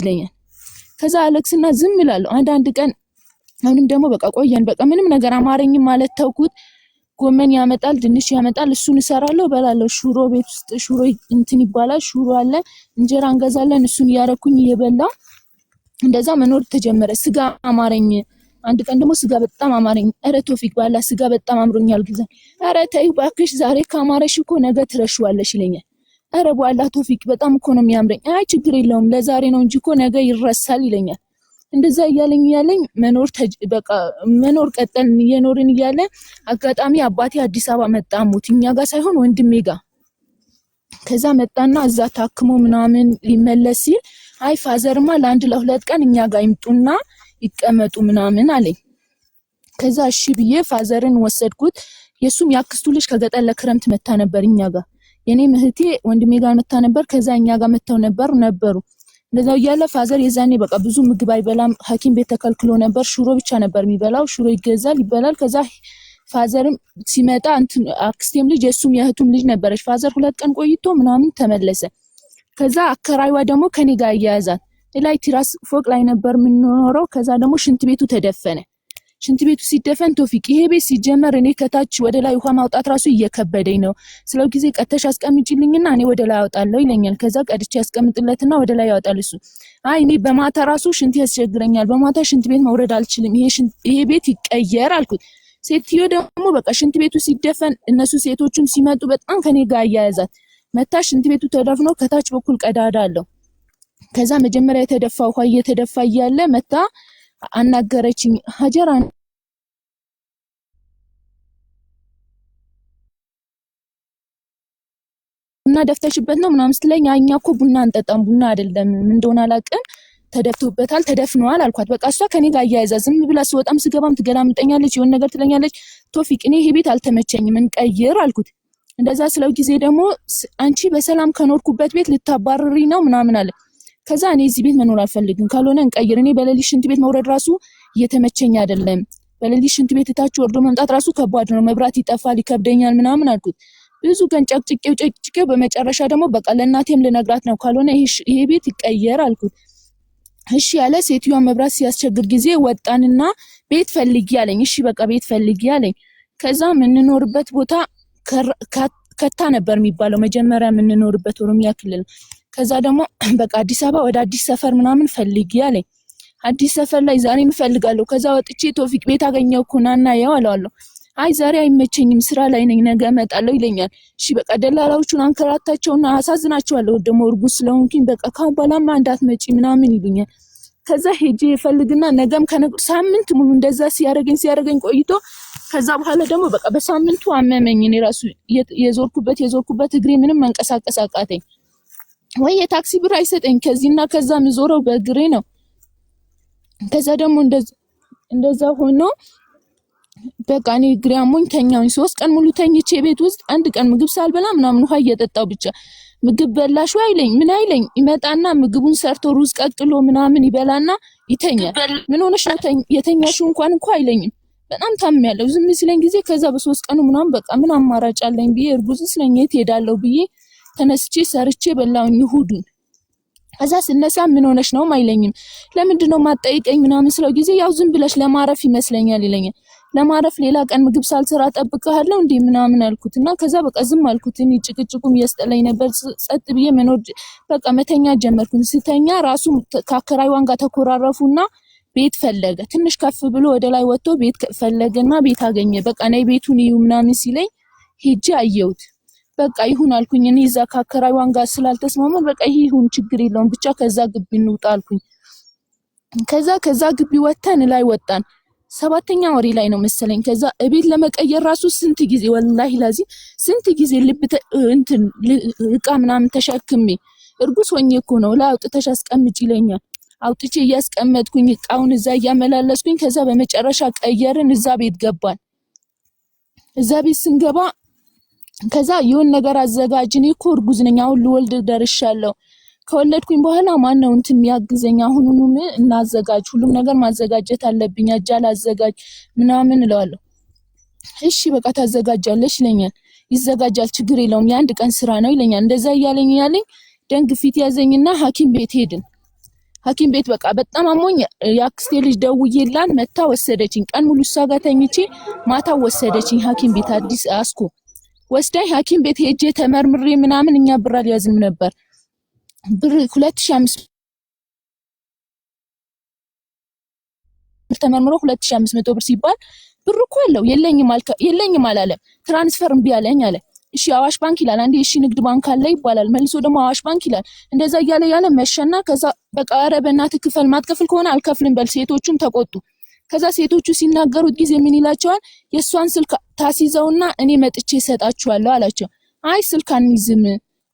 ይለኛል። ከዛ አለቅስና ዝም እላለሁ። አንድ ቀን አሁንም ደግሞ በቃ ቆየን። በቃ ምንም ነገር አማረኝም ማለት ተውኩት። ጎመን ያመጣል፣ ድንች ያመጣል፣ እሱን እሰራለሁ፣ በላለሁ። ሽሮ ቤት ውስጥ ሽሮ እንትን ይባላል፣ ሽሮ አለ፣ እንጀራ እንገዛለን። እሱን ያረኩኝ እየበላ እንደዛ መኖር ተጀመረ። ስጋ አማረኝ። አንድ ቀን ደግሞ ስጋ በጣም አማረኝ። ኧረ ቶፊቅ ባላ ስጋ በጣም አምሮኛል ግዛ። ኧረ ተይ እባክሽ ዛሬ ካማረሽ እኮ ነገ ትረሺዋለሽ ይለኛል። ኧረ በኋላ ቶፊቅ በጣም እኮ ነው የሚያምረኝ። አይ ችግር የለውም ለዛሬ ነው እንጂ እኮ ነገ ይረሳል ይለኛል። እንደዛ እያለኝ በቃ መኖር ቀጠልን። እየኖርን እያለ አጋጣሚ አባቴ አዲስ አበባ መጣ። ሞት እኛ ጋር ሳይሆን ወንድሜ ጋር። ከዛ መጣና እዛ ታክሞ ምናምን ሊመለስ ሲል አይ ፋዘርማ ለአንድ ለሁለት ቀን እኛ ጋር ይምጡና ይቀመጡ ምናምን አለኝ። ከዛ እሺ ብዬ ፋዘርን ወሰድኩት። የሱም ያክስቱ ልጅ ከገጠር ለክረምት መታ ነበር እኛ ጋር። የኔ እህቴ ወንድሜ ጋር መታ ነበር። ከዛ እኛ ጋር መተው ነበሩ። እንደዛው ያለ ፋዘር የዛኔ በቃ ብዙ ምግብ አይበላም። ሐኪም ቤት ተከልክሎ ነበር። ሽሮ ብቻ ነበር የሚበላው። ሽሮ ይበላል። ከዛ ፋዘርም ሲመጣ አክስቴም ልጅ የሱም የእህቱም ልጅ ነበረች። ፋዘር 2 ቀን ቆይቶ ምናምን ተመለሰ። ከዛ አከራይዋ ደግሞ ከኔ ጋር ያያዛት ላይ ቲራስ ፎቅ ላይ ነበር የምንኖረው። ከዛ ደግሞ ሽንት ቤቱ ተደፈነ። ሽንት ቤቱ ሲደፈን ቶፊቅ ይሄ ቤት ሲጀመር እኔ ከታች ወደ ላይ ውሃ ማውጣት ራሱ እየከበደኝ ነው። ስለው ጊዜ ቀተሽ አስቀምጪልኝና እኔ ወደ ላይ አወጣለሁ ይለኛል። ከዛ ቀድቼ ያስቀምጥለትና ወደ ላይ ያወጣል እሱ። አይ እኔ በማታ ራሱ ሽንት ያስቸግረኛል፣ በማታ ሽንት ቤት መውረድ አልችልም፣ ይሄ ቤት ይቀየር አልኩት። ሴትዮ ደግሞ በቃ ሽንት ቤቱ ሲደፈን እነሱ ሴቶቹም ሲመጡ በጣም ከኔ ጋር ያያዛት መታ። ሽንት ቤቱ ተደፍኖ ከታች በኩል ቀዳዳ አለው። ከዛ መጀመሪያ የተደፋ ውሃ እየተደፋ እያለ መታ አናገረችኝ። ሀጀራ ቡና ደፍተሽበት ነው ምናምን ስትለኝ እኛ እኮ ቡና አንጠጣም፣ ቡና አይደለም ምን እንደሆነ አላውቅም፣ ተደፍቶበታል፣ ተደፍኗል አልኳት። በቃ እሷ ከኔ ጋር አያይዛ ዝም ብላ ስወጣም ስገባም ትገላምጠኛለች፣ የሆነ ነገር ትለኛለች። ቶፊቅ እኔ ይሄ ቤት አልተመቸኝም እንቀይር አልኩት። እንደዛ ስለው ጊዜ ደግሞ አንቺ በሰላም ከኖርኩበት ቤት ልታባርሪ ነው ምናምን አለ። ከዛ እኔ እዚህ ቤት መኖር አልፈልግም፣ ካልሆነ እንቀይር። እኔ በሌሊት ሽንት ቤት መውረድ ራሱ እየተመቸኝ አይደለም፣ በሌሊት ሽንት ቤት ታች ወርዶ መምጣት ራሱ ከባድ ነው፣ መብራት ይጠፋል፣ ይከብደኛል ምናምን አልኩት። ብዙ ቀን ጨቅጭቄው በመጨረሻ ደግሞ በቃ ለእናቴም ልነግራት ነው፣ ካልሆነ ይሄ ቤት ይቀየር አልኩት። እሺ ያለ። ሴትዮዋ መብራት ሲያስቸግር ጊዜ ወጣንና ቤት ፈልጊ አለኝ። እሺ በቃ ቤት ፈልጊ አለኝ። ከዛ የምንኖርበት ቦታ ከታ ነበር የሚባለው መጀመሪያ የምንኖርበት ኦሮሚያ ክልል። ከዛ ደግሞ በቃ አዲስ አበባ ወደ አዲስ ሰፈር ምናምን ፈልጊ አለኝ። አዲስ ሰፈር ላይ ዛሬ እፈልጋለሁ። ከዛ ወጥቼ ቶፊቅ ቤት አገኘው እኮ ና እናየው አለዋለሁ። አይ ዛሬ አይመቸኝም ስራ ላይ ነኝ ነገ እመጣለሁ ይለኛል። እሺ በቃ ደላላዎቹን አንከራታቸውና አሳዝናቸዋለሁ፣ ደግሞ እርጉዝ ስለሆንኩኝ በቃ ካሁን በኋላማ እንዳትመጪ ምናምን ይሉኛል። ከዛ ሄጄ እፈልግና ነገም ሳምንት ሙሉ እንደዛ ሲያረገኝ ቆይቶ ከዛ በኋላ ደግሞ በቃ በሳምንቱ አመመኝ። እኔ ራሱ የዞርኩበት እግሬ ምንም መንቀሳቀስ አቃተኝ። ወይ የታክሲ ብር አይሰጠኝ፣ ከዚህና ከዛ ምዞረው በእግሬ ነው። ከዛ ደግሞ እንደዛ ሆኖ በቃ እኔ እግሬ አሞኝ ተኛሁኝ። 3 ቀን ሙሉ ተኝቼ ቤት ውስጥ አንድ ቀን ምግብ ሳልበላ ምናምን ውሃ እየጠጣው ብቻ። ምግብ በላሽ አይለኝ ምን አይለኝ፣ ይመጣና ምግቡን ሰርቶ ሩዝ ቀቅሎ ምናምን ይበላና ይተኛል። ምን ሆነሽ ነው የተኛሽው እንኳን አይለኝም። በጣም ታምሜያለሁ ዝም ሲለኝ ጊዜ ከዛ በ3 ቀኑ ምናምን በቃ ምን አማራጭ አለኝ ብዬ እርጉዝ ስለኝ የት ሄዳለሁ ብዬ ተነስቼ ሰርቼ በላውኝ እሁዱን። ከዛ ስነሳ ምን ሆነሽ ነው አይለኝም። ለምንድነው ማጠይቀኝ ምናምን ስለው ጊዜ ያው ዝም ብለሽ ለማረፍ ይመስለኛል ይለኛል። ለማረፍ ሌላ ቀን ምግብ ሳልሰራ ጠብቀሃለሁ እንዴ ምናምን አልኩትና ከዛ በቃ ዝም አልኩት። እኔ ጭቅጭቁም እያስጠላኝ ነበር። ጸጥ ብዬ መኖር በቃ መተኛ ጀመርኩኝ። ስተኛ ራሱ ከአከራይዋን ጋር ተኮራረፉና ቤት ፈለገ። ትንሽ ከፍ ብሎ ወደ ላይ ወጥቶ ቤት ፈለገና ቤት አገኘ። በቃ ነይ ቤቱን እዩ ምናምን ሲለኝ ሄጄ አየሁት። በቃ ይሁን አልኩኝ። እኔ እዛ ከአከራይዋን ጋር ስላልተስማማን በቃ ይሁን ችግር የለውም ብቻ ከዛ ግቢ እንውጣ አልኩኝ። ከዛ ግቢ ወጥተን ላይ ወጣን። 7ኛ ወሬ ላይ ነው መሰለኝ። ከዛ እቤት ለመቀየር ራሱ ስንት ጊዜ ወላሂ ላዚ ስንት ጊዜ እቃ ምናምን ተሸክሜ እርጉዝ ሆኜ እኮ ነው ላይ አውጥተሽ አስቀምጪ ይለኛል። አውጥቼ እያስቀመጥኩኝ እቃውን እዛ እያመላለስኩኝ ከዛ በመጨረሻ ቀየርን። እዛ ቤት ገባን። እዛ ቤት ስንገባ ከዛ የሆነ ነገር አዘጋጅ፣ እኔ እኮ እርጉዝ ነኝ አሁን ልወልድ ደርሻለሁ፣ ከወለድኩኝ በኋላ ማን ነው የሚያግዘኝ? አሁኑኑ እናዘጋጅ፣ ሁሉም ነገር ማዘጋጀት አለብኝ፣ አጃል አዘጋጅ ምናምን እለዋለሁ። እሺ በቃ ታዘጋጃለሽ ይለኛል። ይዘጋጃል ችግር የለውም የአንድ ቀን ስራ ነው ይለኛል። እንደዛ እያለኝ ደም ግፊት ያዘኝና ሐኪም ቤት ሄድን። ሐኪም ቤት በቃ በጣም አሞኝ ያክስቴ ልጅ ደውዬላት መታ ወሰደችኝ። ቀን ሙሉ እሷ ጋር ተኝቼ ማታ ወሰደችኝ ሐኪም ቤት አዲስ አስኮ ወስዳኝ ሐኪም ቤት ሄጄ ተመርምሬ ምናምን እኛ ብር አልያዝም ነበር ብር 2500 ተመርምሮ 2500 ብር ሲባል ብር እኮ ያለው የለኝም አላለም። ትራንስፈር እምቢ አለኝ አለ። እሺ አዋሽ ባንክ ይላል አንዴ፣ እሺ ንግድ ባንክ አለ ይባላል፣ መልሶ ደግሞ አዋሽ ባንክ ይላል። እንደዛ ያለ መሸና ከዛ በቃ ኧረ በእናትህ ክፈል፣ ማትከፍል ከሆነ አልከፍልም በል። ሴቶቹም ተቆጡ። ከዛ ሴቶቹ ሲናገሩት ጊዜ ምን ይላቸዋል? የሷን ስልክ ታሲዘውና እኔ መጥቼ እሰጣችኋለሁ አላቸው። አይ ስልክ አንይዝም፣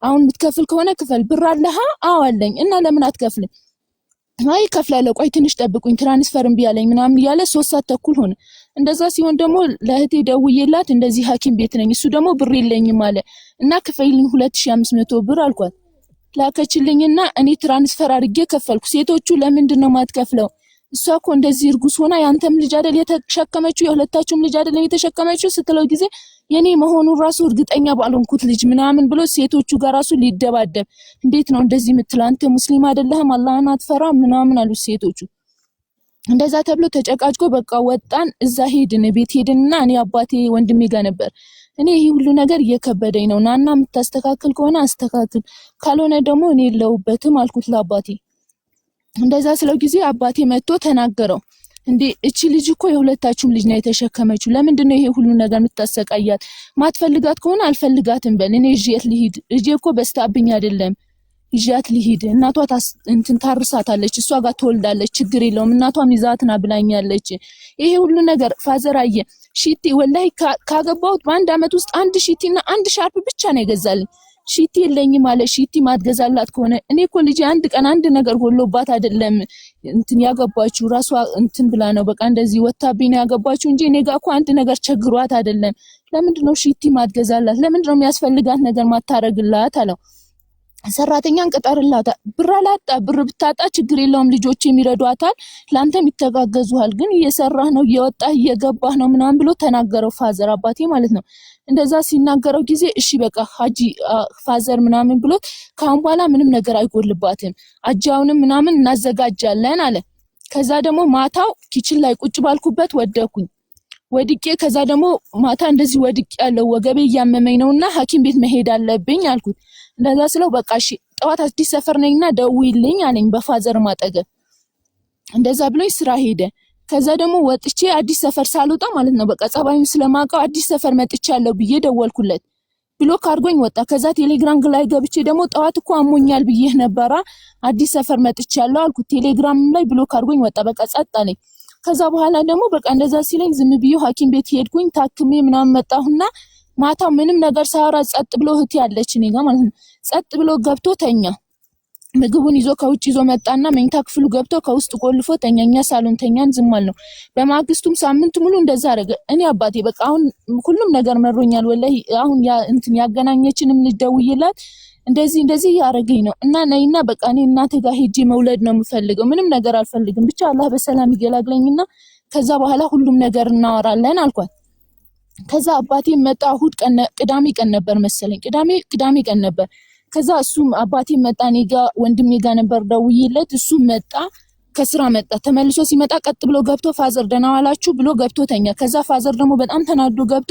አሁን የምትከፍል ከሆነ ክፈል። ብር አለህ? አዎ አለኝ። እና ለምን አትከፍልም? አይ ከፍላለሁ፣ ቆይ ትንሽ ጠብቁኝ፣ ትራንስፈር እምቢ አለኝ ምናምን እያለ 3 ሰዓት ተኩል ሆነ። እንደዛ ሲሆን ደግሞ ለእህቴ ደውዬላት እንደዚህ ሐኪም ቤት ነኝ፣ እሱ ደግሞ ብር የለኝም አለ እና ክፈይልኝ 2500 ብር አልኳት። ላከችልኝና እኔ ትራንስፈር አድርጌ ከፈልኩ። ሴቶቹ ለምንድን ነው ማትከፍለው? እሷ እኮ እንደዚህ እርጉዝ ሆና ያንተም ልጅ አይደል የተሸከመችው የሁለታችሁም ልጅ አይደል የተሸከመችው ስትለው ጊዜ የኔ መሆኑን ራሱ እርግጠኛ ባልሆንኩት ልጅ ምናምን ብሎ ሴቶቹ ጋር ራሱ ሊደባደብ፣ እንዴት ነው እንደዚህ የምትለው? አንተ ሙስሊም አይደለህም? አላህን አትፈራም? ምናምን አሉ ሴቶቹ። እንደዛ ተብሎ ተጨቃጭቆ በቃ ወጣን። እዛ ሄድን፣ ቤት ሄድንና እኔ አባቴ ወንድሜ ጋር ነበር። እኔ ይሄ ሁሉ ነገር እየከበደኝ ነው፣ ናና የምታስተካክል ከሆነ አስተካክል፣ ካልሆነ ደግሞ እኔ የለውበትም አልኩት ለአባቴ። እንደዛ ስለው ጊዜ አባቴ መጥቶ ተናገረው። እንዴ እቺ ልጅ እኮ የሁለታችሁም ልጅ ነው የተሸከመችው፣ ለምንድን ነው ይሄ ሁሉ ነገር የምታሰቃያት? ማትፈልጋት ከሆነ አልፈልጋትም በል፣ እኔ ይዤት ልሂድ። ልጄ እኮ በስታብኝ አይደለም፣ ይዣት ልሂድ። እናቷ እንትን ታርሳታለች፣ እሷ ጋር ትወልዳለች፣ ችግር የለውም፣ እናቷም ይዛትና ብላኛለች። ይሄ ሁሉ ነገር ፋዘር አየ። ሺቲ ወላሂ ካገባሁት በአንድ አመት ውስጥ አንድ ሺቲና አንድ ሻርፕ ብቻ ነው የገዛልኝ። ሺቲ የለኝም ማለት ሺቲ ማትገዛላት ከሆነ እኔ እኮ ልጅ አንድ ቀን አንድ ነገር ጎሎባት አይደለም እንትን ያገባችሁ ራሷ እንትን ብላ ነው በቃ እንደዚህ ወጣብኝ ነው ያገባችሁ እንጂ እኔ ጋር እኮ አንድ ነገር ቸግሯት አይደለም። ለምንድን ነው ሺቲ ማትገዛላት? ለምንድን ነው የሚያስፈልጋት ነገር ማታረግላት አለው። ሰራተኛን ቀጠርላት። ብር አላጣ፣ ብር ብታጣ ችግር የለውም ልጆች የሚረዷታል፣ ላንተም ይተጋገዙሃል፣ ግን እየሰራህ ነው እየወጣህ እየገባህ ነው ምናምን ብሎ ተናገረው ፋዘር አባቴ ማለት ነው። እንደዛ ሲናገረው ጊዜ እሺ በቃ ሀጂ ፋዘር ምናምን ብሎት ካሁን በኋላ ምንም ነገር አይጎልባትም አጃውንም ምናምን እናዘጋጃለን አለ። ከዛ ደግሞ ማታው ኪችን ላይ ቁጭ ባልኩበት ወድቄ ከዛ ደግሞ ማታ እንደዚህ ወድቄ ያለው ወገቤ እያመመኝ ነውና ሐኪም ቤት መሄድ አለብኝ አልኩት። እንደዛ ስለው በቃ እሺ ጠዋት አዲስ ሰፈር ነኝና ደውይልኝ አለኝ በፋዘር ማጠገብ። እንደዛ ብሎኝ ስራ ሄደ። ከዛ ደግሞ ወጥቼ አዲስ ሰፈር ሳልወጣ ማለት ነው በቃ ጸባዩን ስለማውቀው አዲስ ሰፈር መጥቻለሁ ብዬ ደወልኩለት። ብሎክ አድርጎኝ ወጣ። ከዛ ቴሌግራም ላይ ገብቼ ደግሞ ጠዋት እኮ አሞኛል ብዬ ነበራ አዲስ ሰፈር መጥቻለሁ አልኩት። ቴሌግራም ላይ ብሎክ አድርጎኝ ወጣ። በቃ ጸጥ አለኝ። ከዛ በኋላ ደግሞ በቃ እንደዛ ሲለኝ ዝም ብዬ ሐኪም ቤት ሄድኩኝ። ታክሜ ምናምን መጣሁና ማታ ምንም ነገር ሳወራ ጸጥ ብሎ እህቴ ያለች እኔ ጋር ማለት ነው ጸጥ ብሎ ገብቶ ተኛ። ምግቡን ይዞ ከውጭ ይዞ መጣና መኝታ ክፍሉ ገብቶ ከውስጥ ቆልፎ ተኛኛ። ሳሎን ተኛን። ዝም አልነው። በማግስቱም ሳምንት ሙሉ እንደዛ አረገ። እኔ አባቴ በቃ አሁን ሁሉም ነገር መሮኛል ወላሂ። አሁን ያ እንትን ያገናኘችንም ልጅ ደውዬላት እንደዚህ ያረገኝ ነው እና ነይና በቃ እኔ እናቴ ጋር ሄጄ መውለድ ነው የምፈልገው፣ ምንም ነገር አልፈልግም፣ ብቻ አላህ በሰላም ይገላግለኝና ከዛ በኋላ ሁሉም ነገር እናወራለን አልኳት። ከዛ አባቴ መጣ። እሑድ ቀን ቅዳሜ ቀን ነበር መሰለኝ፣ ቅዳሜ ቀን ነበር። ከዛ እሱም አባቴ መጣ። እኔ ጋር ወንድሜ ጋር ነበር ደውዬለት፣ እሱ መጣ፣ ከስራ መጣ። ተመልሶ ሲመጣ ቀጥ ብሎ ገብቶ ፋዘር ደህና ዋላችሁ ብሎ ገብቶ ተኛ። ከዛ ፋዘር ደግሞ በጣም ተናዶ ገብቶ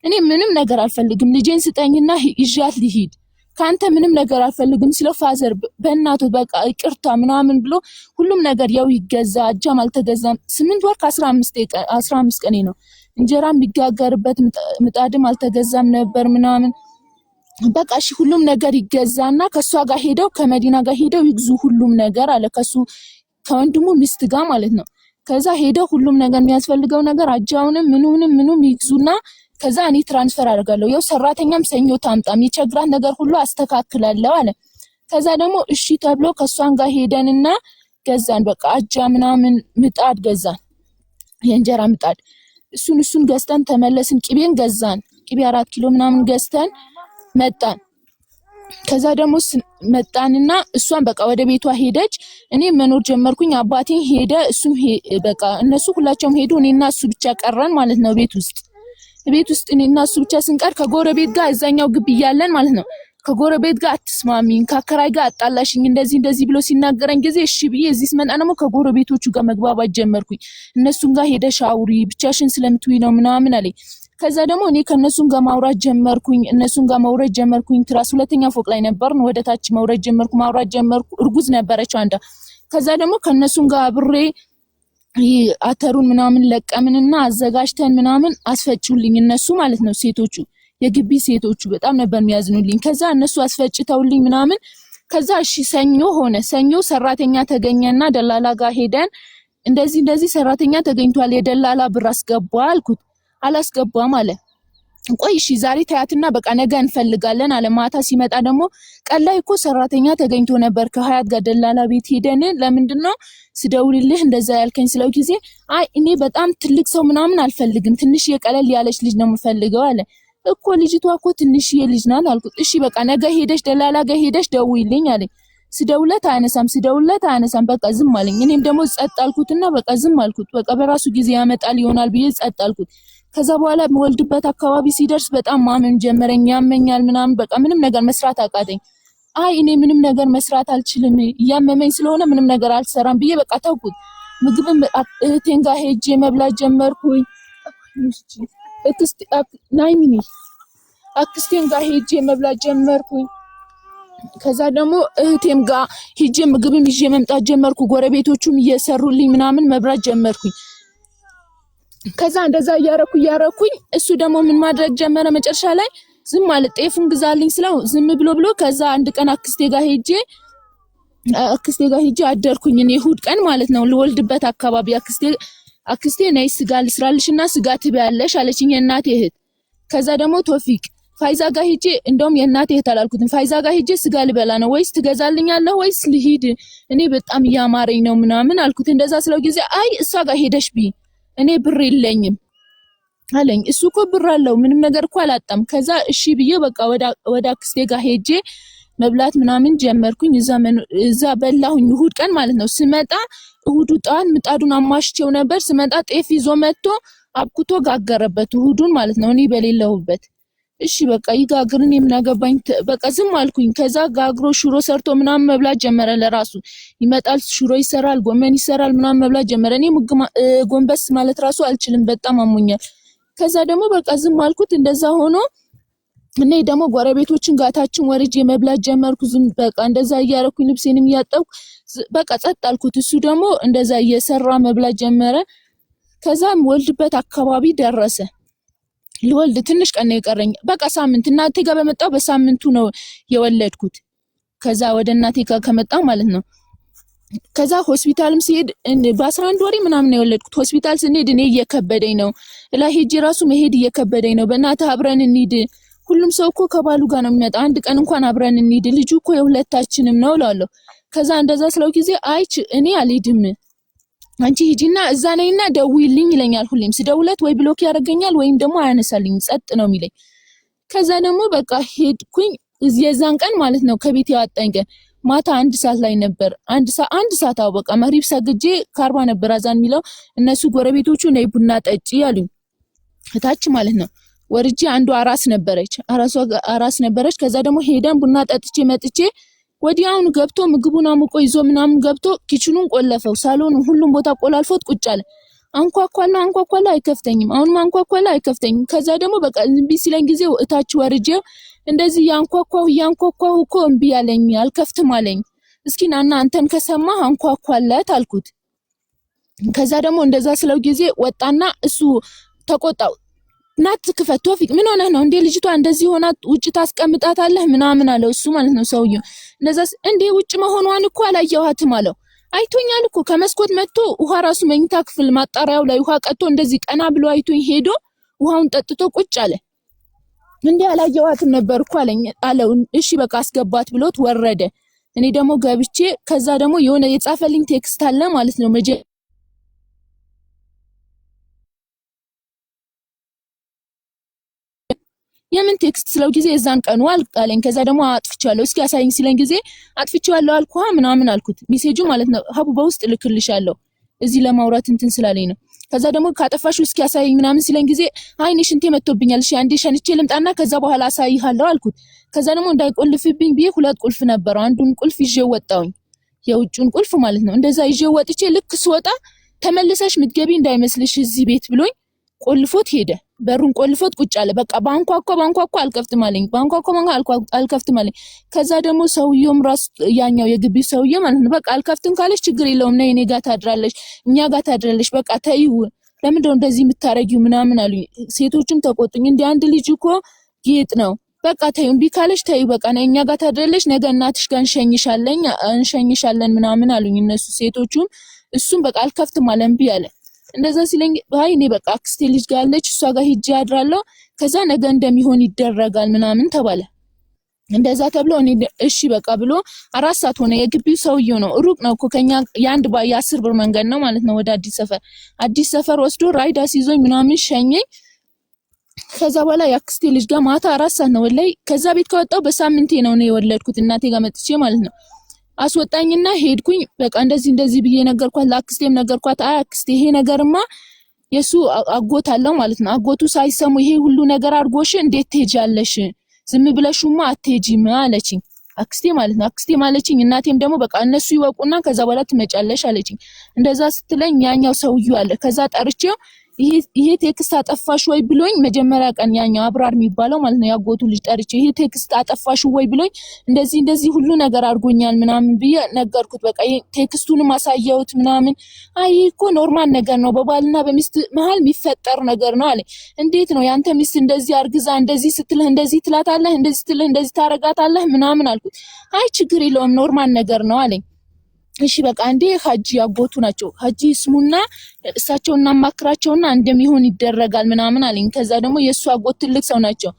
እኔ ምንም ነገር አልፈልግም፣ ልጄን ስጠኝና ይዣት ልሂድ፣ ካንተ ምንም ነገር አልፈልግም ሲለው ፋዘር በእናቱ በቃ ይቅርታ ምናምን ብሎ ሁሉም ነገር ያው ይገዛ፣ አጃም አልተገዛም። 8 ወር ከ15 ቀን ነው። እንጀራ የሚጋገርበት ምጣድም አልተገዛም ነበር ምናምን። በቃ እሺ ሁሉም ነገር ይገዛና ከሷ ጋር ሄደው ከመዲና ጋር ሄደው ይግዙ ሁሉም ነገር አለ፣ ከሱ ከወንድሙ ሚስት ጋር ማለት ነው። ከዛ ሄደው ሁሉም ነገር የሚያስፈልገው ነገር አጃውንም ምኑንም ይግዙና ከዛ እኔ ትራንስፈር አደርጋለሁ፣ ያው ሰራተኛም ሰኞ ታምጣም የቸግራት ነገር ሁሉ አስተካክላለሁ አለ። ከዛ ደግሞ እሺ ተብሎ ከሷን ጋር ሄደንና ገዛን። በቃ አጃ ምናምን ምጣድ ገዛን፣ የእንጀራ ምጣድ። እሱን ገዝተን ተመለስን። ቅቤን ገዛን፣ ቅቤ 4 ኪሎ ምናምን ገዝተን መጣን። ከዛ ደግሞ መጣንና እሷን በቃ ወደ ቤቷ ሄደች። እኔ መኖር ጀመርኩኝ። አባቴን ሄደ፣ እሱም በቃ እነሱ ሁላቸውም ሄዱ። እኔና እሱ ብቻ ቀረን ማለት ነው ቤት ውስጥ እኔና እሱ ብቻ ስንቀር ከጎረቤት ጋር እዛኛው ግቢ ያለን ማለት ነው ከጎረቤት ጋር አትስማሚኝ፣ ከአከራይ ጋር አጣላሽኝ እንደዚህ ብሎ ሲናገረኝ ጊዜ እሺ ብዬ እዚህ ስመጣ ደግሞ ከጎረቤቶቹ ጋር መግባባት ጀመርኩኝ። እነሱን ጋር ሄደሽ አውሪ ብቻሽን ስለምትውይ ነው ምናምን አለኝ። ከዛ ደግሞ እኔ ከነሱን ጋር ማውራት ጀመርኩኝ። እነሱን ጋር መውረድ ጀመርኩኝ። ትራስ ሁለተኛ ፎቅ ላይ ነበርን። ወደ ታች መውረድ ጀመርኩ፣ ማውራት ጀመርኩ። እርጉዝ ነበረች አንዷ። ከዛ ደግሞ ከነሱን ጋር አብሬ አተሩን ምናምን ለቀምንና አዘጋጅተን ምናምን አስፈጩልኝ። እነሱ ማለት ነው ሴቶቹ፣ የግቢ ሴቶቹ በጣም ነበር የሚያዝኑልኝ። ከዛ እነሱ አስፈጭተውልኝ ምናምን ከዛ እሺ ሰኞ ሆነ። ሰኞ ሰራተኛ ተገኘና ደላላ ጋር ሄደን እንደዚህ ሰራተኛ ተገኝቷል፣ የደላላ ብር አስገባ አልኩት። አላስገባም አለ። ቆይ እሺ ዛሬ ታያትና በቃ ነገ እንፈልጋለን አለ። ማታ ሲመጣ ደግሞ ቀላይ እኮ ሰራተኛ ተገኝቶ ነበር ከሀያት ጋር ደላላ ቤት ሄደን ለምንድነው ስደውልልህ እንደዛ ያልከኝ ስለው ጊዜ አይ እኔ በጣም ትልቅ ሰው ምናምን አልፈልግም፣ ትንሽ የቀለል ያለች ልጅ ነው የምፈልገው አለ። እኮ ልጅቷ እኮ ትንሽ የልጅ ናት አልኩት። እሺ በቃ ነገ ሄደሽ ደላላ ጋር ሄደሽ ደውይልኝ አለኝ። ስደውለት አያነሳም በቃ ዝም አለኝ። እኔም ደግሞ ጸጥ አልኩትና በቃ ዝም አልኩት። በቃ በራሱ ጊዜ ያመጣል ይሆናል ብዬ ጸጥ አልኩት። ከዛ በኋላ ወልድበት አካባቢ ሲደርስ በጣም ማመም ጀመረኝ፣ ያመኛል ምናምን በቃ ምንም ነገር መስራት አቃተኝ። አይ እኔ ምንም ነገር መስራት አልችልም እያመመኝ ስለሆነ ምንም ነገር አልሰራም ብዬ በቃ ተውኩት። ምግብም እህቴን ጋር ሄጄ መብላት ጀመርኩኝ። አክስቴን ጋር ሄጄ መብላት ጀመርኩኝ። ከዛ ደግሞ እህቴም ጋር ሄጄ ምግብም ይዤ መምጣት ጀመርኩ። ጎረቤቶቹም እየሰሩልኝ ምናምን መብራት ጀመርኩኝ። ከዛ እንደዛ እያረኩኝ እሱ ደግሞ ምን ማድረግ ጀመረ መጨረሻ ላይ ዝም ማለት ጤፉን ግዛልኝ ስለው ዝም ብሎ ከዛ አንድ ቀን አክስቴ ጋር ሄጄ አደርኩኝ። እኔ እሑድ ቀን ማለት ነው ልወልድበት አካባቢ አክስቴ ነይ ስጋ ልስራልሽና ስጋ ትበያለሽ አለችኝ፣ የእናቴ እህት። ከዛ ደግሞ ቶፊቅ ፋይዛ ጋር ሄጄ እንደውም የእናቴ እህት አላልኩትም፣ ፋይዛ ጋር ሄጄ ስጋ ልበላ ነው ወይስ ትገዛልኛለህ ወይስ ልሂድ እኔ በጣም እያማረኝ ነው ምናምን አልኩት። እንደዛ ስለው ጊዜ አይ እሷ ጋር ሄደሽ ቢ እኔ ብር የለኝም አለኝ። እሱ እኮ ብር አለው ምንም ነገር እኮ አላጣም። ከዛ እሺ ብዬ በቃ ወደ አክስቴ ጋር ሄጄ መብላት ምናምን ጀመርኩኝ። እዛ በላሁኝ እሑድ ቀን ማለት ነው። ስመጣ እሑዱ ጣን ምጣዱን አማሽቼው ነበር። ስመጣ ጤፍ ይዞ መጥቶ አብኩቶ ጋገረበት እሑዱን ማለት ነው እኔ በሌለሁበት። እሺ በቃ ይጋግርን የምናገባኝ በቃ ዝም አልኩኝ። ከዛ ጋግሮ ሽሮ ሰርቶ ምናምን መብላት ጀመረ። ለራሱ ይመጣል ሽሮ ይሰራል፣ ጎመን ይሰራል ምናምን መብላት ጀመረ። እኔ ጎንበስ ማለት ራሱ አልችልም፣ በጣም አሞኛል። ከዛ ደግሞ በቃ ዝም አልኩት። እንደዛ ሆኖ እኔ ደግሞ ጎረቤቶችን ጋታችን ወርጄ መብላት ጀመርኩ። ዝም በቃ እንደዛ እያረኩኝ ልብሴንም እያጠብኩ በቃ ጸጥ አልኩት። እሱ ደግሞ እንደዛ እየሰራ መብላት ጀመረ። ከዛም ወልድበት አካባቢ ደረሰ። ልወልድ ትንሽ ቀን ነው የቀረኝ። በቃ ሳምንት እናቴ ጋር በመጣው በሳምንቱ ነው የወለድኩት። ከዛ ወደ እናቴ ጋር ከመጣው ማለት ነው። ከዛ ሆስፒታልም ሲሄድ በ11 ወሬ ምናምን ነው የወለድኩት። ሆስፒታል ስንሄድ እኔ እየከበደኝ ነው፣ እላ ሄጄ ራሱ መሄድ እየከበደኝ ነው። በእናትህ አብረን እንሂድ፣ ሁሉም ሰው እኮ ከባሉ ጋር ነው የሚመጣ፣ አንድ ቀን እንኳን አብረን እንሂድ፣ ልጁ እኮ የሁለታችንም ነው እላለሁ። ከዛ እንደዛ ስለው ጊዜ አይች እኔ አልሄድም አንቺ ሂጂና እዛ ነይና ደውይልኝ ይለኛል። ሁሌም ስደውለት ወይ ብሎክ ያደርገኛል ወይም ደግሞ አያነሳልኝ፣ ጸጥ ነው የሚለኝ። ከዛ ደግሞ በቃ ሄድኩኝ። የዛን ቀን ማለት ነው ከቤት ያወጣኝ ቀን ማታ 1 ሰዓት ላይ ነበር። 1 ሰዓት በቃ መግሪብ ሰግጄ ካርባ ነበር አዛን የሚለው። እነሱ ጎረቤቶቹ ነይ ቡና ጠጪ ያሉኝ እታች ማለት ነው። ወርጄ አንዱ አራስ ነበረች። ከዛ ደግሞ ሄደን ቡና ጠጥቼ መጥቼ ወዲያውኑ ገብቶ ምግቡን አሙቆ ይዞ ምናምን ገብቶ ኪችኑን ቆለፈው፣ ሳሎን ሁሉም ቦታ ቆላልፎት ቁጭ አለ። አንኳኳላ አይከፍተኝም፣ አሁንም አንኳኳላ አይከፍተኝም። ከዛ ደግሞ በቃ እምቢ ሲለኝ ጊዜ እታች ወርጄ እንደዚህ ያንኳኳው እኮ እምቢ ያለኝ አልከፍትም አለኝ። እስኪ ናና አንተን ከሰማህ አንኳኳለት አልኩት። ከዛ ደግሞ እንደዛ ስለው ጊዜ ወጣና እሱ ተቆጣው። ናት ክፈት ቶፊቅ ምን ሆነህ ነው እንዴ ልጅቷ እንደዚህ ሆና ውጭ ታስቀምጣታለህ ምናምን አለው እሱ ማለት ነው ሰውየው። እንደዛ እንዴ ውጭ መሆኗን እኮ አላየኋትም አለው። አይቶኛል እኮ ከመስኮት መጥቶ ውሃ ራሱ መኝታ ክፍል ማጣሪያው ላይ ውሃ ቀጥቶ እንደዚህ ቀና ብሎ አይቶኝ ሄዶ ውሃውን ጠጥቶ ቁጭ አለ። እንዴ አላየኋትም ነበር እኮ አለው። እሺ በቃ አስገባት ብሎት ወረደ። እኔ ደግሞ ገብቼ ከዛ ደግሞ የሆነ የጻፈልኝ ቴክስት አለ ማለት ነው የምን ቴክስት ስለው ጊዜ የዛን ቀኑ አልቃለኝ። ከዛ ደግሞ አጥፍቻለሁ እስኪ አሳይኝ ሲለኝ ጊዜ አጥፍቻለሁ አልኩህ ምናምን አልኩት። ሜሴጁ ማለት ነው ሀቡ በውስጥ ልክልሻለሁ እዚህ ለማውራት እንትን ስላለኝ ነው። ከዛ ደግሞ ካጠፋሽ እስኪ ያሳየኝ ምናምን ሲለኝ ጊዜ አይኔ ሽንቴ መጥቶብኛል እሺ አንዴ ሸንቼ ልምጣና ከዛ በኋላ አሳይሃለሁ አልኩት። ከዛ ደግሞ እንዳይቆልፍብኝ ብዬ 2 ቁልፍ ነበረው አንዱን ቁልፍ ይዤ ወጣሁኝ፣ የውጭውን ቁልፍ ማለት ነው። እንደዛ ይዤ ወጥቼ ልክ ስወጣ ተመልሰሽ ምትገቢ እንዳይመስልሽ እዚህ ቤት ብሎኝ ቆልፎት ሄደ። በሩን ቆልፎት ቁጭ አለ። በቃ ባንኳኳ አልከፍትም አለኝ፣ ባንኳኳ አልከፍትም አለኝ። ከዛ ደግሞ ሰውየውም ራስ ያኛው የግቢው ሰውዬ ማለት ነው በቃ አልከፍትም ካለሽ ችግር የለውም ነይ እኔ ጋር ታድራለሽ፣ እኛ ጋር ታድራለሽ፣ በቃ ተይው ለምንድነው እንደዚህ የምታረጊው ምናምን አሉኝ። ሴቶችም ተቆጡኝ። እንደ አንድ ልጅ እኮ ጌጥ ነው በቃ ተይው፣ እምቢ ካለሽ ተይው በቃ ነይ እኛ ጋር ታድራለሽ፣ ነገ እናትሽ ጋር እንሸኝሻለን ምናምን አሉኝ እነሱ ሴቶቹም። እሱም በቃ አልከፍትም አለ፣ እምቢ አለ። እንደዛ ሲለኝ አይ እኔ በቃ አክስቴ ልጅ ጋር አለች እሷ ጋር ሂጅ አድራለሁ፣ ከዛ ነገ እንደሚሆን ይደረጋል ምናምን ተባለ። እንደዛ ተብሎ እኔ እሺ በቃ ብሎ 4 ሰዓት ሆነ። የግቢው ሰውዬው ነው ሩቅ ነው እኮ ከኛ የ10 ብር መንገድ ነው ማለት ነው ወደ አዲስ ሰፈር ወስዶ ራይድ አስይዞኝ ምናምን ሸኘኝ። ከዛ በኋላ የአክስቴ ልጅ ጋር ማታ 4 ሰዓት ነው ወላይ ከዛ ቤት ከወጣው በሳምንቴ ነው የወለድኩት እናቴ ጋር መጥቼ ማለት ነው። አስወጣኝና ሄድኩኝ። በቃ እንደዚህ ብዬ ነገርኳት፣ ለአክስቴም ነገርኳት። አይ አክስቴ ይሄ ነገርማ የሱ አጎት አለው ማለት ነው። አጎቱ ሳይሰሙ ይሄ ሁሉ ነገር አድርጎሽ እንዴት ትሄጃለሽ? ዝም ብለሽማ አትሄጂም አለችኝ አክስቴ ማለት ነው። አክስቴ ማለችኝ እናቴም ደግሞ በቃ እነሱ ይወቁና ከዛ በኋላ ትመጫለሽ አለችኝ። እንደዛ ስትለኝ ያኛው ሰውዬው አለ። ከዛ ጠርቼው ይሄ ቴክስት አጠፋሽ ወይ ብሎኝ መጀመሪያ ቀን ያኛው አብራር የሚባለው ማለት ነው ያጎቱ ልጅ ጠርቼ ይሄ ቴክስት አጠፋሽ ወይ ብሎኝ እንደዚህ ሁሉ ነገር አድርጎኛል ምናምን ብዬ ነገርኩት። በቃ ቴክስቱንም አሳየሁት ምናምን። አይ እኮ ኖርማል ነገር ነው በባልና በሚስት መሃል የሚፈጠር ነገር ነው አለኝ። እንዴት ነው ያንተ ሚስት እንደዚህ አርግዛ እንደዚህ ስትልህ እንደዚህ ትላታለህ፣ እንደዚህ ስትልህ እንደዚህ ታረጋታለህ ምናምን አልኩት። አይ ችግር የለውም ኖርማል ነገር ነው አለኝ። እሺ በቃ አንዴ ሀጂ አጎቱ ናቸው ሀጂ ስሙና እሳቸውና እናማክራቸውና እንደሚሆን ይደረጋል ምናምን አለኝ። ከዛ ደግሞ የሱ አጎት ትልቅ ሰው ናቸው።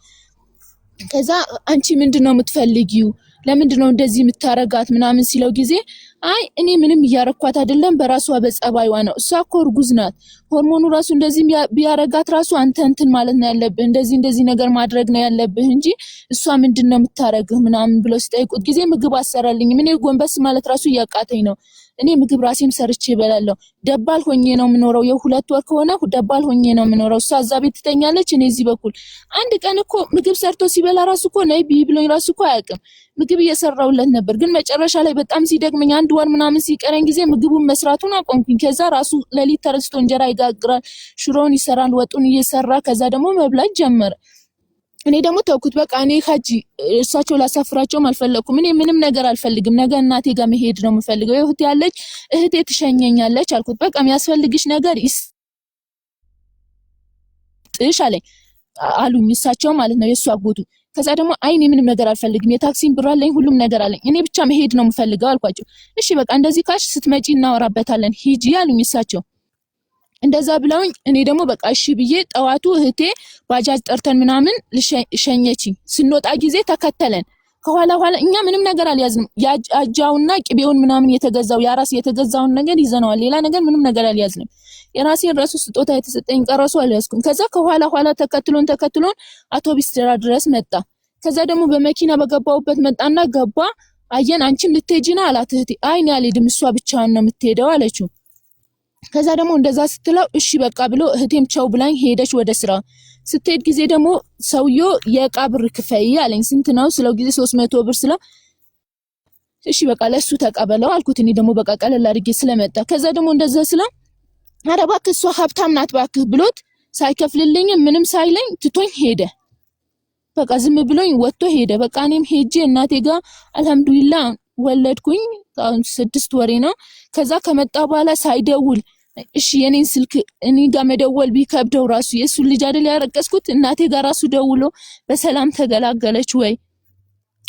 ከዛ አንቺ ምንድነው የምትፈልጊው ለምንድነው እንደዚህ የምታረጋት ምናምን ሲለው ጊዜ አይ እኔ ምንም እያረኳት አይደለም በራሷ በጸባይዋ ነው፣ እሷ እኮ እርጉዝ ናት፣ ሆርሞኑ ራሱ እንደዚህ ቢያረጋት ራሱ አንተ እንትን ማለት ነው ያለብህ፣ እንደዚህ ነገር ማድረግ ነው ያለብህ እንጂ እሷ ምንድነው የምታረግህ ምናምን ብለው ሲጠይቁት ጊዜ ምግብ አሰራልኝ። ምን ጎንበስ ማለት ራሱ እያቃተኝ ነው። እኔ ምግብ ራሴም ሰርቼ እበላለሁ። ደባል ሆኜ ነው የምኖረው። የ2 ወር ከሆነ ደባል ሆኜ ነው የምኖረው። እሷ እዛ ቤት ትተኛለች፣ እኔ እዚህ በኩል። አንድ ቀን እኮ ምግብ ሰርቶ ሲበላ ራሱ እኮ ነይ ብሎኝ ራሱ እኮ አያውቅም። ምግብ እየሰራውለት ነበር፣ ግን መጨረሻ ላይ በጣም ሲደግመኝ 1 ወር ምናምን ሲቀረኝ ጊዜ ምግቡን መስራቱን አቆምኩኝ። ከዛ ራሱ ለሊት ተረስቶ እንጀራ ይጋግራል፣ ሽሮውን ይሰራል፣ ወጡን እየሰራ ከዛ ደግሞ መብላት ጀመረ። እኔ ደግሞ ተውኩት። በቃ እኔ ሀጂ እሳቸው ላሳፍራቸውም አልፈለኩም። እኔ ምንም ነገር አልፈልግም፣ ነገ እናቴ ጋር መሄድ ነው የምፈልገው። እህቴ ያለች እህቴ ትሸኘኛለች አልኩት። በቃ የሚያስፈልግሽ ነገር ይስጥሽ አሉኝ እሳቸው ማለት ነው የሱ አጎቱ። ከዛ ደግሞ አይ እኔ ምንም ነገር አልፈልግም፣ የታክሲን ብር አለኝ፣ ሁሉም ነገር አለኝ፣ እኔ ብቻ መሄድ ነው የምፈልገው አልኳቸው። እሺ በቃ እንደዚህ ካልሽ ስትመጪ እናወራበታለን ሂጂ አሉኝ እሳቸው። እንደዛ ብለውኝ እኔ ደግሞ በቃ እሺ ብዬ ጠዋቱ እህቴ ባጃጅ ጠርተን ምናምን ሸኘችኝ። ስንወጣ ጊዜ ተከተለን ከኋላ እኛ ምንም ነገር አልያዝንም። ያጃውና ቅቤውን ምናምን የተገዛው ያራስ የተገዛውን ነገር ይዘነዋል። ሌላ ነገር ምንም ነገር አልያዝንም። የራሴን ራሱ ስጦታ የተሰጠኝ ቀረሱ አልያዝኩም። ከዛ ከኋላ ተከትሎን አውቶቢስ ተራ ድረስ መጣ። ከዛ ደግሞ በመኪና በገባውበት መጣና ገባ። አየን። አንቺም ልትሄጂ ነው አላት እህቴ። አይ እኔ አልሄድም እሷ ብቻዋን ነው የምትሄደው አለችው። ከዛ ደግሞ እንደዛ ስትለው እሺ በቃ ብሎ እህቴም ቻው ብላኝ ሄደች ወደ ስራ። ስትሄድ ጊዜ ደግሞ ሰውየው የዕቃ ብር ክፈይ አለኝ። ስንት ነው ስለው ጊዜ 300 ብር ስለው እሺ በቃ ለሱ ተቀበለው አልኩት። እኔ ደግሞ በቃ ቀለል አድርጌ ስለመጣ ከዛ ደግሞ እንደዛ ስለው ኧረ እባክህ እሷ ሀብታም ናት እባክህ ብሎት ሳይከፍልልኝ ምንም ሳይለኝ ትቶኝ ሄደ። በቃ ዝም ብሎኝ ወጥቶ ሄደ። በቃ እኔም ሄጄ እናቴ ጋር አልሐምዱሊላህ ወለድኩኝ። 6 ወሬ ነው። ከዛ ከመጣ በኋላ ሳይደውል እሺ የኔን ስልክ እኔ ጋር መደወል ቢከብደው ራሱ የሱ ልጅ አይደል ያረቀስኩት እናቴ ጋር ራሱ ደውሎ በሰላም ተገላገለች ወይ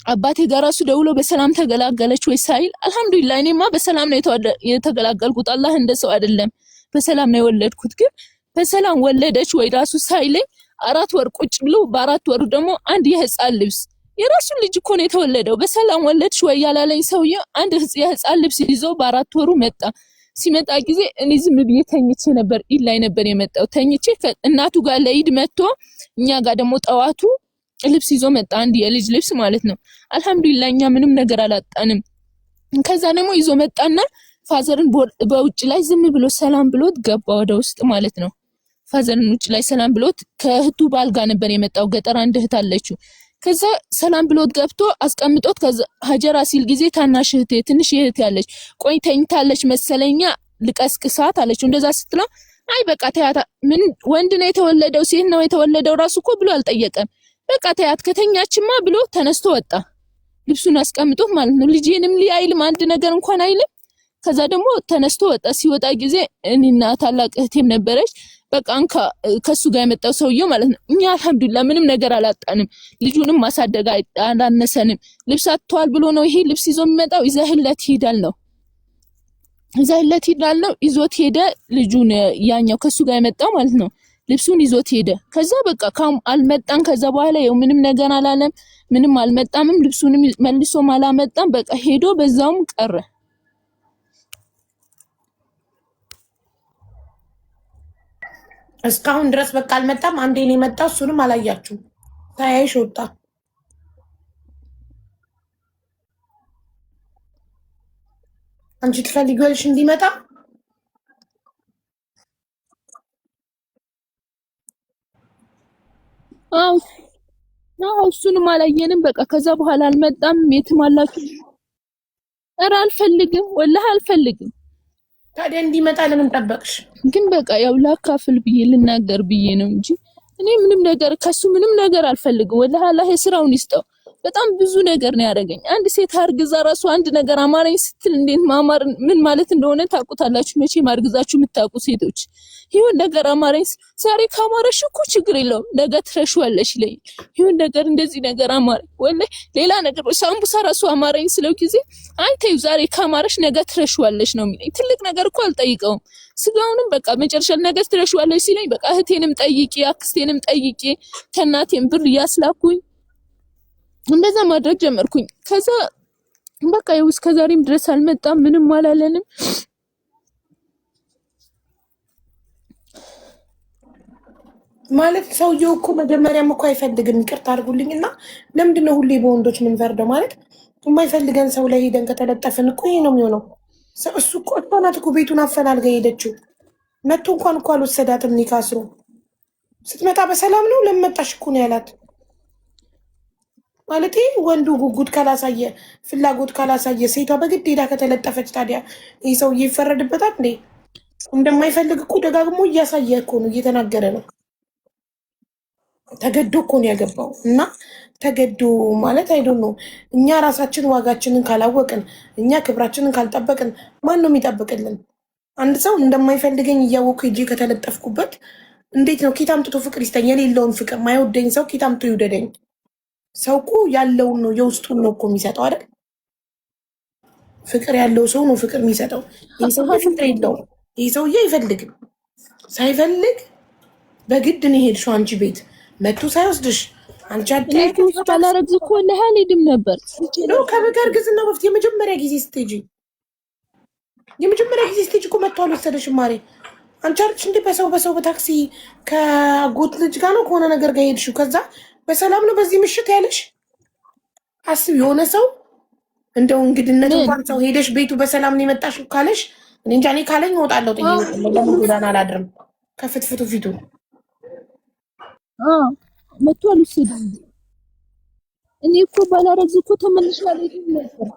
አባቴ ጋር ራሱ ደውሎ በሰላም ተገላገለች ወይ ሳይል አልሐምዱሊላህ እኔማ በሰላም ነው የተገላገልኩት። አላህ እንደሰው አይደለም። በሰላም ነው የወለድኩት። ግን በሰላም ወለደች ወይ ራሱ ሳይለኝ 4 ወር ቁጭ ብሎ በ4 ወሩ ደግሞ አንድ የህፃን ልብስ የራሱ ልጅ እኮ ነው የተወለደው። በሰላም ወለድሽ ወይ ያላለኝ ሰውዬው አንድ የህፃን ልብስ ይዞ በ4 ወሩ መጣ። ሲመጣ ጊዜ እኔ ዝም ብዬ ተኝቼ ነበር። ኢላይ ነበር የመጣው። ተኝቼ እናቱ ጋር ለኢድ መጥቶ እኛ ጋር ደግሞ ጠዋቱ ልብስ ይዞ መጣ። አንድ የልጅ ልብስ ማለት ነው። አልሐምዱሊላህ እኛ ምንም ነገር አላጣንም። ከዛ ደግሞ ይዞ መጣና ፋዘርን በውጭ ላይ ዝም ብሎ ሰላም ብሎት ገባ ወደ ውስጥ ማለት ነው። ፋዘርን ውጭ ላይ ሰላም ብሎት ከእህቱ ባል ጋር ነበር የመጣው። ገጠር አንድ እህት አለችው። ከዛ ሰላም ብሎት ገብቶ አስቀምጦት ከዛ ሀጀራ ሲል ጊዜ ታናሽ እህቴ ትንሽ እህት ያለች ቆይ ተኝታለች መሰለኛ ልቀስቅሳት አለችው። እንደዛ ስትለው አይ በቃ ተያታ ምን ወንድ ነው የተወለደው ሴት ነው የተወለደው ራሱ እኮ ብሎ አልጠየቀም። በቃ ተያት ከተኛችማ ብሎ ተነስቶ ወጣ። ልብሱን አስቀምጦት ማለት ነው። ልጄንም ሊያይልም አንድ ነገር እንኳን አይልም። ከዛ ደግሞ ተነስቶ ወጣ። ሲወጣ ጊዜ እኔና ታላቅ እህቴም ነበረች። በቃ ከሱ ጋር የመጣው ሰውየው ማለት ነው። እኛ አልሐምዱሊላህ ምንም ነገር አላጣንም። ልጁንም ማሳደግ አላነሰንም። ልብስ አጥቷል ብሎ ነው ይሄ ልብስ ይዞ የሚመጣው። ይዘህለት ሄዳል ነው ይዞት ሄደ። ልጁን ያኛው ከሱ ጋር የመጣው ማለት ነው። ልብሱን ይዞት ሄደ። ከዛ በቃ አልመጣም። ከዛ በኋላ ያው ምንም ነገር አላለም። ምንም አልመጣምም። ልብሱንም መልሶም አላመጣም። በቃ ሄዶ በዛውም ቀረ። እስካሁን ድረስ በቃ አልመጣም። አንዴ ነው የመጣው። እሱንም አላያችሁም። ታያይሽ ወጣ። አንቺ ትፈልጊዋለሽ እንዲመጣ? አው እሱንም አላየንም። በቃ ከዛ በኋላ አልመጣም። የትም አላችሁ? ኧረ አልፈልግም፣ ወላሂ አልፈልግም። ታዲያ እንዲመጣ ለምን ጠበቅሽ? ግን በቃ ያው ላካፍል ብዬ ልናገር ብዬ ነው እንጂ እኔ ምንም ነገር ከሱ ምንም ነገር አልፈልግም። ወላሂ አላህ የስራውን ይስጠው። በጣም ብዙ ነገር ነው ያደረገኝ። አንድ ሴት አርግዛ ራሱ አንድ ነገር አማረኝ ስትል እንዴት ማማር ምን ማለት እንደሆነ ታውቁታላችሁ መቼም አርግዛችሁ የምታውቁ ሴቶች። ይሁን ነገር አማረኝ ዛሬ ካማረሽ እኮ ችግር የለውም ነገ ትረሺዋለሽ ላይ ይሁን ነገር እንደዚህ ነገር አማረኝ ወላሂ ሌላ ነገር ሳምቡሳ ራሱ አማረኝ ስለው ጊዜ አይ ተይው ዛሬ ካማረሽ ነገ ትረሺዋለሽ ነው የሚለኝ። ትልቅ ነገር እኮ አልጠይቀውም። ስጋውንም በቃ መጨረሻ ነገ ትረሺዋለሽ ሲለኝ በቃ እህቴንም ጠይቄ አክስቴንም ጠይቄ ከእናቴም ብር እያስላኩኝ እንደዛ ማድረግ ጀመርኩኝ። ከዛ በቃ ይኸው እስከ ዛሬም ድረስ አልመጣም፣ ምንም አላለንም። ማለት ሰውየው እኮ መጀመሪያም እኮ አይፈልግም። ይቅርታ አድርጉልኝና ለምንድን ነው ሁሌ በወንዶች ምንፈርደው? ማለት የማይፈልገን ሰው ላይ ሄደን ከተለጠፍን እኮ ይሄ ነው የሚሆነው። እሱ እኮ እሷ ናት እኮ ቤቱን አፈላልጋ ሄደችው። መቶ እንኳን እኮ አልወሰዳትም። እኔ ካስሮ ስትመጣ በሰላም ነው ለመጣሽ እኮ ነው ያላት። ማለት ወንዱ ጉጉት ካላሳየ ፍላጎት ካላሳየ ሴቷ በግድ ሄዳ ከተለጠፈች ታዲያ ይህ ሰውዬ ይፈረድበታል እንዴ? እንደማይፈልግ እኮ ደጋግሞ እያሳየ እኮ ነው፣ እየተናገረ ነው። ተገዶ እኮ ነው ያገባው። እና ተገዶ ማለት አይዶን ነው። እኛ ራሳችን ዋጋችንን ካላወቅን፣ እኛ ክብራችንን ካልጠበቅን ማን ነው የሚጠብቅልን? አንድ ሰው እንደማይፈልገኝ እያወቅኩ ሄጄ ከተለጠፍኩበት እንዴት ነው ኬት አምጥቶ ፍቅር ይስጠኝ? የሌለውን ፍቅር ማይወደኝ ሰው ኬት አምጥቶ ይውደደኝ? ሰው እኮ ያለውን ነው የውስጡን ነው እኮ የሚሰጠው አይደል? ፍቅር ያለው ሰው ነው ፍቅር የሚሰጠው። ይህ ሰውዬ ፍቅር የለውም። ይህ ሰውዬ አይፈልግም። ሳይፈልግ በግድ ነው የሄድሽው አንቺ ቤት መቶ ሳይወስድሽ አንቺ ባላረግዝ እኮ ለሃሊድም ነበር ነው ከበርግዝና በፊት የመጀመሪያ ጊዜ ስቴጂ እኮ መቶ አልወሰደሽም ማሬ። አንቺ አርች እንዴ በሰው በታክሲ ከአጎት ልጅ ጋር ነው ከሆነ ነገር ጋር ሄድሽው። ከዛ በሰላም ነው በዚህ ምሽት ያለሽ። አስብ የሆነ ሰው እንደው እንግድነት እንኳን ሰው ሄደሽ ቤቱ በሰላም ነው የመጣሽ ካለሽ እኔ እንጃ። እኔ ካለኝ እወጣለሁ። ለምን ጎዳና አላድርም ከፍትፍቱ ፊቱ መቶ አልወሰደም። እኔ እኮ ባላረግዝ እኮ ተመልሼ አልሄድም ነበር።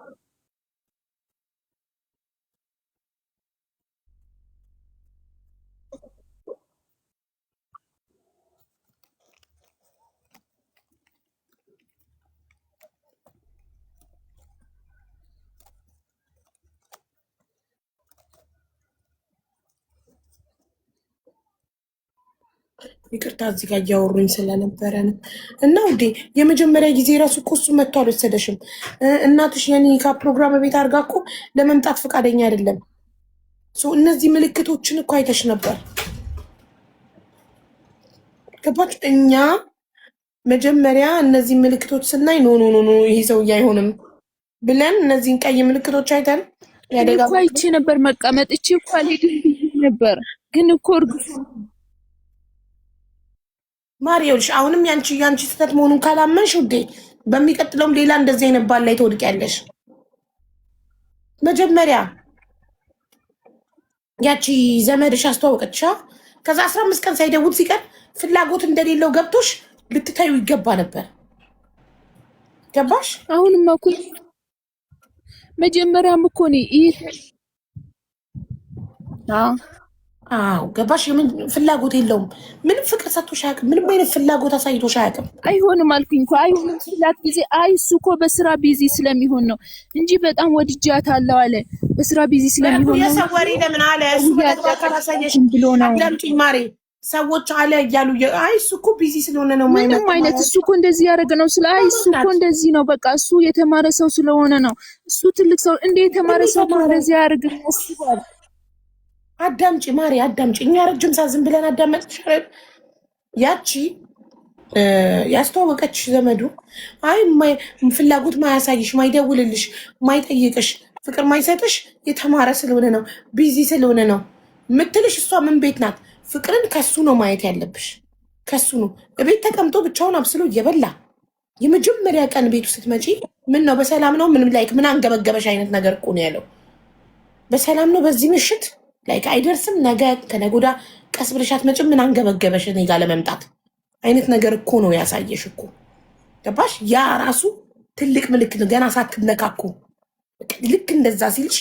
ይቅርታ እዚህ ጋር እያወሩኝ ስለነበረ ነው። እና ውዴ የመጀመሪያ ጊዜ ራሱ እኮ እሱ መጥቶ አልወሰደሽም። እናትሽ የኒካ ፕሮግራም ቤት አድርጋ እኮ ለመምጣት ፈቃደኛ አይደለም። እነዚህ ምልክቶችን እኮ አይተሽ ነበር። ገባች? እኛ መጀመሪያ እነዚህ ምልክቶች ስናይ ኖ ኖ ኖ ይሄ ሰውዬ አይሆንም ብለን እነዚህን ቀይ ምልክቶች አይተን ያደጋ አይቼ ነበር። መቀመጥ እቺ እኮ አልሄድም ነበር ግን እኮ እርግፍ ማሪዮልሽ አሁንም ያንቺ ስህተት መሆኑን ካላመንሽ ውዴ በሚቀጥለውም ሌላ እንደዚህ አይነት ባል ላይ ትወድቂያለሽ። መጀመሪያ ያቺ ዘመድሽ አስተዋወቀች። ከዛ 15 ቀን ሳይደውል ሲቀር ፍላጎት እንደሌለው ገብቶሽ ልትታዩ ይገባ ነበር። ገባሽ? አሁንም እኮ መጀመሪያም እኮ ነው ይሄ። አዎ ገባሽ? ምን ፍላጎት የለውም። ምንም ፍቅር ሰጥቶሽ አያውቅም። ምንም አይነት ፍላጎት አሳይቶሽ አያውቅም። አይሆንም አልኩኝ እኮ አይሆንም ስላት ጊዜ አይ እሱ እኮ በስራ ቢዚ ስለሚሆን ነው እንጂ በጣም ወድጃታለሁ አለ። በስራ ቢዚ ስለሚሆን ነው። የሰው ወሬ ለምን አለ? እሱ በተግባር አሳየሽ ብሎ ነው። አዳምጪኝ ማሬ። ሰዎች አለ እያሉ አይ እሱ እኮ ቢዚ ስለሆነ ነው። ምንም አይነት እሱ እኮ እንደዚህ ያደረገ ነው ስለ አይ እሱ እኮ እንደዚህ ነው በቃ እሱ የተማረ ሰው ስለሆነ ነው። እሱ ትልቅ ሰው እንደ የተማረ ሰው እንደዚህ ያደርግ ያስባል። አዳምጪ ማሪ አዳምጪ። እኛ ረጅም ሰዓት ዝም ብለን አዳመጥሽ። ያቺ ያስተዋወቀች ዘመዱ አይ ፍላጎት ማያሳይሽ፣ ማይደውልልሽ፣ ማይጠይቅሽ፣ ፍቅር ማይሰጥሽ የተማረ ስለሆነ ነው፣ ቢዚ ስለሆነ ነው ምትልሽ። እሷ ምን ቤት ናት? ፍቅርን ከሱ ነው ማየት ያለብሽ፣ ከሱ ነው። ቤት ተቀምጦ ብቻውን አብስሎ እየበላ የመጀመሪያ ቀን ቤቱ ስትመጪ ምን ነው በሰላም ነው ምንም ላይክ ምን አንገበገበሽ አይነት ነገር እኮ ነው ያለው። በሰላም ነው በዚህ ምሽት ላይክ አይደርስም፣ ነገ ከነገ ወዲያ ቀስ ብለሽ አትመጭም፣ ምን አንገበገበሽ እኔ ጋር ለመምጣት አይነት ነገር እኮ ነው ያሳየሽ እኮ። ገባሽ? ያ ራሱ ትልቅ ምልክት ነው። ገና ሳትነካኩ ልክ እንደዛ ሲልሽ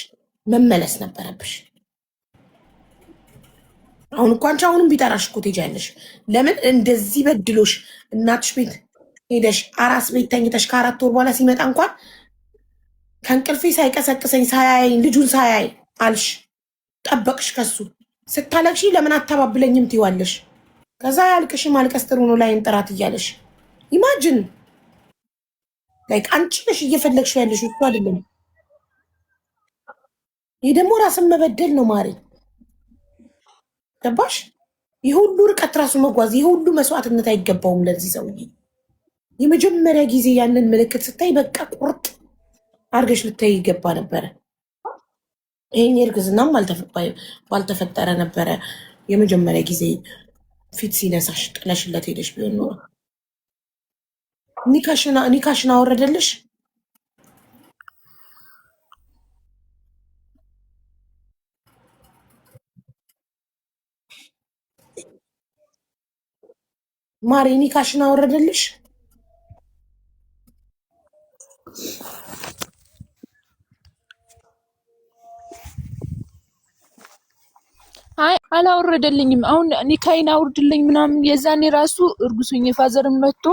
መመለስ ነበረብሽ። አሁን እኮ አንቺ አሁንም ቢጠራሽ እኮ ትሄጃለሽ። ለምን እንደዚህ በድሎሽ እናትሽ ቤት ሄደሽ አራስ ቤት ተኝተሽ ከ4 ወር በኋላ ሲመጣ እንኳን ከእንቅልፌ ሳይቀሰቅሰኝ ሳያይ ልጁን ሳያይ አልሽ። ጠበቅሽ ከሱ ስታለቅሺ ለምን አታባብለኝም ትይዋለሽ። ከዛ ያልቅሽ ማልቀስ ጥሩ ነው ላይን ጥራት እያለሽ ኢማጅን ላይክ አንቺ ነሽ እየፈለግሽ ያለሽ እሱ አይደለም። ይህ ደግሞ ራስን መበደል ነው ማሪ። ገባሽ? ይህ ሁሉ ርቀት ራሱ መጓዝ ይህ ሁሉ መስዋዕትነት አይገባውም ለዚህ ሰውዬ። የመጀመሪያ ጊዜ ያንን ምልክት ስታይ በቃ ቁርጥ አርገሽ ልታይ ይገባ ነበረ። ይሄን እርግዝናም ባልተፈጠረ ነበረ። የመጀመሪያ ጊዜ ፊት ሲነሳሽ ጥለሽለት ሄደሽ ቢሆን ኖሮ ኒካሽን አወረደልሽ። ማሪ ኒካሽን አወረደልሽ። አይ አላወረደልኝም። አሁን ኒካይን አውርድልኝ ምናምን የዛኔ ራሱ እርጉሱኝ ፋዘርን መጥቶ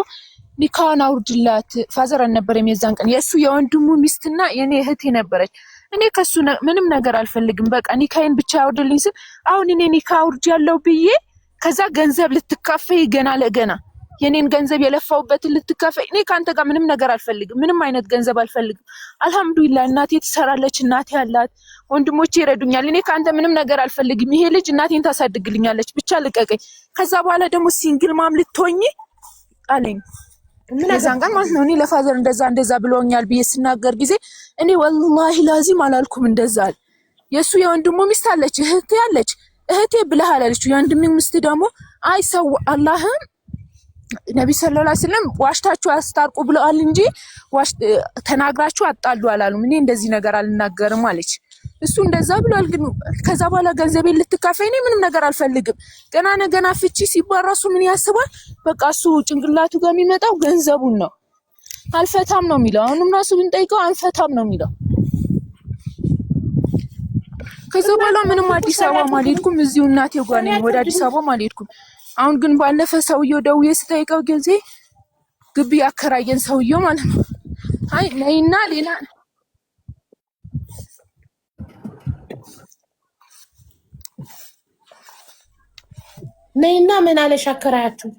ኒካን አውርድላት ፋዘር አልነበረም የዛን ቀን የእሱ የወንድሙ ሚስትና የኔ እህቴ ነበረች። እኔ ከሱ ምንም ነገር አልፈልግም በቃ ኒካይን ብቻ አውርድልኝ ስል አሁን እኔ ኒካ አውርድ ያለው ብዬ ከዛ ገንዘብ ልትካፈይ ገና ለገና የኔን ገንዘብ የለፋውበትን ልትካፈይ። እኔ ከአንተ ጋር ምንም ነገር አልፈልግም፣ ምንም አይነት ገንዘብ አልፈልግም። አልሐምዱሊላህ እናቴ ትሰራለች፣ እናቴ አላት፣ ወንድሞቼ ይረዱኛል። እኔ ከአንተ ምንም ነገር አልፈልግም። ይሄ ልጅ እናቴን ታሳድግልኛለች፣ ብቻ ልቀቀኝ። ከዛ በኋላ ደግሞ ሲንግል ማም ልትሆኚ አለኝ። የዛን ቀን ማለት ነው እኔ ለፋዘር እንደዛ ብሎኛል ብዬ ስናገር ጊዜ እኔ ወላሂ ላዚም አላልኩም እንደዛ አለ። የእሱ የወንድሙ ሚስት አለች፣ እህቴ አለች። እህቴ ብለሃል አለች። የወንድሙ ሚስት ደግሞ አይ ሰው አላህም ነቢ ሰለላሁ ዐለይሂ ወሰለም ዋሽታችሁ አስታርቁ ብለዋል እንጂ ተናግራችሁ አጣሉ አላሉም። እኔ እንደዚህ ነገር አልናገርም አለች። እሱ እንደዛ ብሏል። ግን ከዛ በኋላ ገንዘቤን ልትካፈይ እኔ ምንም ነገር አልፈልግም። ገና ፍቺ ሲባራሱ ምን ያስባል? በቃ እሱ ጭንቅላቱ ጋር የሚመጣው ገንዘቡን ነው። አልፈታም ነው የሚለው። አሁንም ራሱ ብንጠይቀው አንፈታም ነው የሚለው። ከዛ በኋላ ምንም አዲስ አበባ አልሄድኩም። እዚሁ እናቴ ጋር ነኝ። ወደ አዲስ አበባ አልሄድኩም። አሁን ግን ባለፈ ሰውየው ደውዬ ስጠይቀው ጊዜ ግቢ ያከራየን ሰውየው ማለት ነው አይ ነይና ሌላ ነይና ምን አለሽ አከራያችሁ?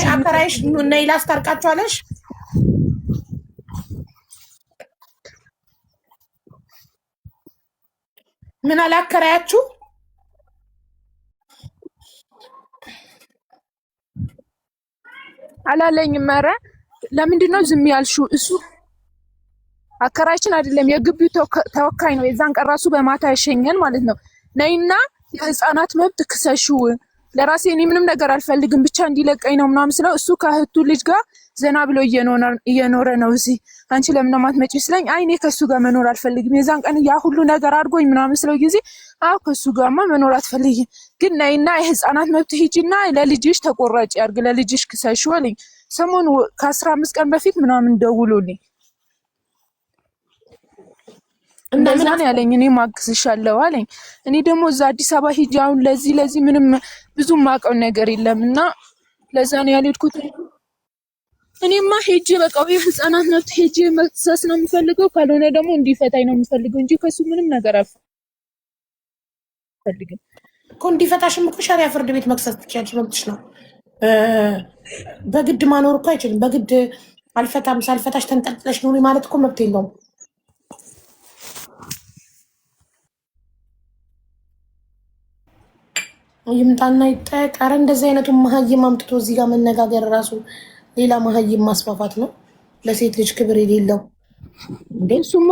አከራይሽ ነይ ላስታርቃችሁ አለሽ? ምን አላከራያችሁ? አላለኝም። ኧረ ለምንድን ነው ዝም ያልሽው? እሱ አከራይችን አይደለም የግቢው ተወካይ ነው። የዛን ቀን ራሱ በማታ ያሸኘን ማለት ነው። ነይና የህፃናት መብት ክሰሽው ለራሴ እኔ ምንም ነገር አልፈልግም ብቻ እንዲለቀኝ ነው ምናምን ስለው እሱ ከእህቱ ልጅ ጋር ዘና ብሎ እየኖረ ነው እዚህ አንቺ ለምን ማትመጪ ስለኝ አይ እኔ ከሱ ጋር መኖር አልፈልግም የዛን ቀን ያ ሁሉ ነገር አድርጎኝ ምናምን ስለው ጊዜ አው ከሱ ጋርማ መኖር አትፈልጊም ግን ነይና የህፃናት መብት ሂጂና ለልጅሽ ተቆራጭ ያርግ ለልጅሽ ክሰሽው አለኝ ሰሞኑ ከ15 ቀን በፊት ምናምን ደውሎልኝ እንደዛ ነው ያለኝ እኔ ማግዝሻለሁ አለኝ እኔ ደግሞ እዛ አዲስ አበባ ሂጂ አሁን ለዚህ ምንም ብዙ ማቀው ነገር የለምና ለዛ ነው ያልሄድኩት እኔማ ሄጄ በቃ የህፃናት መብት ሄጄ መክሰስ ነው የምፈልገው ካልሆነ ደግሞ እንዲፈታኝ ነው የምፈልገው እንጂ ከሱ ምንም ነገር አልፈልግም እኮ እንዲፈታሽም እኮ ሸሪያ ፍርድ ቤት መክሰስ ትችያለሽ መብትሽ ነው በግድ ማኖር እኮ አይችልም በግድ አልፈታም ሳልፈታሽ ተንጠልጥለሽ ኑሪ ማለት እኮ መብት የለውም ይምጣና ይጠየቅ ኧረ እንደዚህ አይነቱ መሀይም አምጥቶ እዚህ ጋር መነጋገር ራሱ ሌላ መሀይም ማስፋፋት ነው ለሴት ልጅ ክብር የሌለው እሱማ